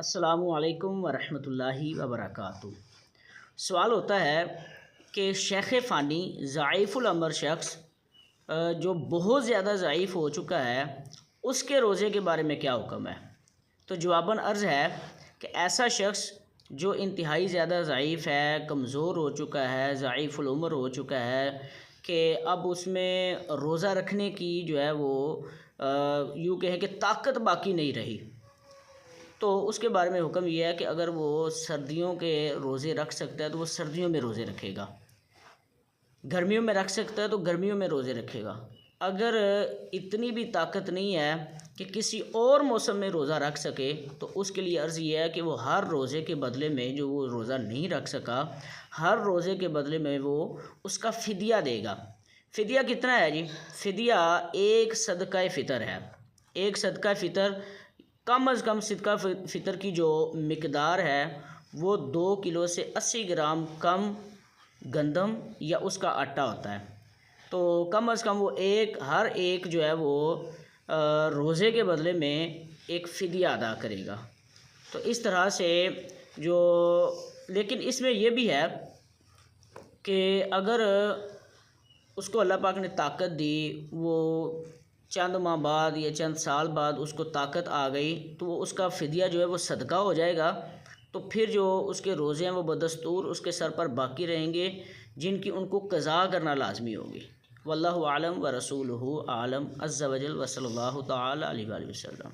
السلام علیکم ورحمۃ اللہ وبرکاتہ۔ سوال ہوتا ہے کہ شیخ فانی ضعیف العمر شخص جو بہت زیادہ ضعیف ہو چکا ہے اس کے روزے کے بارے میں کیا حکم ہے؟ تو جواباً عرض ہے کہ ایسا شخص جو انتہائی زیادہ ضعیف ہے، کمزور ہو چکا ہے، ضعیف العمر ہو چکا ہے کہ اب اس میں روزہ رکھنے کی جو ہے وہ یوں کہیں کہ طاقت باقی نہیں رہی، تو اس کے بارے میں حکم یہ ہے کہ اگر وہ سردیوں کے روزے رکھ سکتا ہے تو وہ سردیوں میں روزے رکھے گا، گرمیوں میں رکھ سکتا ہے تو گرمیوں میں روزے رکھے گا۔ اگر اتنی بھی طاقت نہیں ہے کہ کسی اور موسم میں روزہ رکھ سکے تو اس کے لیے عرض یہ ہے کہ وہ ہر روزے کے بدلے میں جو وہ روزہ نہیں رکھ سکا، ہر روزے کے بدلے میں وہ اس کا فدیہ دے گا۔ فدیہ کتنا ہے جی؟ فدیہ ایک صدقہ فطر ہے۔ ایک صدقہ فطر کم از کم صدقہ فطر کی جو مقدار ہے وہ 2 کلو سے 80 گرام کم گندم یا اس کا آٹا ہوتا ہے، تو کم از کم وہ ہر ایک جو ہے وہ روزے کے بدلے میں ایک فدیہ ادا کرے گا۔ تو اس طرح سے لیکن اس میں یہ بھی ہے کہ اگر اس کو اللہ پاک نے طاقت دی، وہ چند ماہ بعد یا چند سال بعد اس کو طاقت آ گئی تو وہ اس کا فدیہ جو ہے وہ صدقہ ہو جائے گا، تو پھر جو اس کے روزے ہیں وہ بدستور اس کے سر پر باقی رہیں گے، جن کی ان کو قضا کرنا لازمی ہوگی۔ واللہ اعلم ورسولہ اعلم عز وجل وصلی اللہ تعالی علیہ وآلہ وسلم۔